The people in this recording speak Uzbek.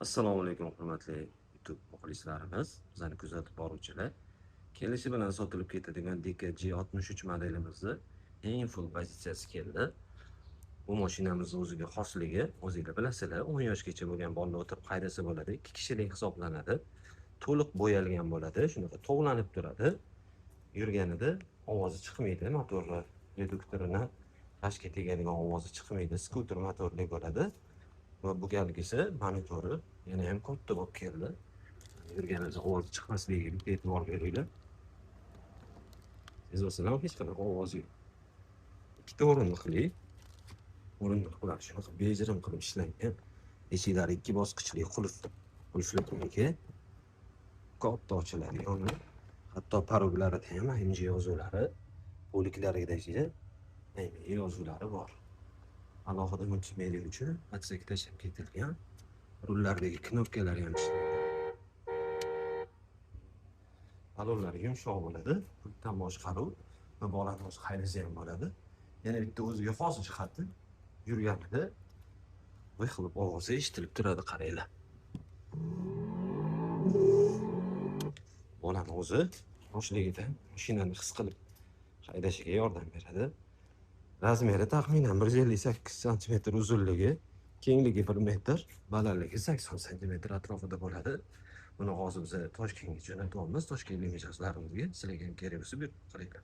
Assalomu alaykum hurmatli YouTube muxlislarimiz, bizani kuzatib boruvchilar. Kelishi bilan sotilib ketadigan DKG63 modelimizni eng full pozitsiyasi keldi. Bu mashinamizni o'ziga xosligi, o'zingizlar bilasizlar, 10 yoshgacha bo'lgan bolalar o'tirib haydasa bo'ladi, 2 kishilik hisoblanadi. To'liq bo'yalgan bo'ladi, shunaqa tovlanib turadi. Yurganida ovozi chiqmaydi, motori reduktorini tashga tegadigan ovozi chiqmaydi, skuter motorli bo'ladi. Va bu galgisi monitori yana ham katta bo'lib keldi. Yurganida ovoz chiqmasligiga e'tibor beringlar. Sezasizlar, hech qanaqa ovoz yo'q. Ikkita o'rindiqli shunaqa bejirim qilib ishlangan. Eshiklari 2 bosqichli qulfli katta ochiladigan. Hatto paroglarida ham AMG yozuvlari, poliklarida AMG yozuvlari bor. Alohida multimedia uchun atsak tashlab ketilgan. Rullardagi knopkalar ham ishlaydi. Balonlar yumshoq bo'ladi. Pultdan boshqaruv va bolani o'zi haydasa ham bo'ladi. Yana bitta o'ziga xos jihati, yurganida voy qilib ovozi eshitilib turadi, qaranglar. Bolani o'zi yoshligida mashinani his qilib haydashiga yordam beradi. Razmeri taxminan 158 sm uzunligi, kengligi 1 metr, balandligi 80 sm atrofida bo'ladi. Buni hozir biz Toshkentga jo'natyapmiz. Toshkentlik mijozlarimizga sizlarga kerak bo'lsa bir qaranglar.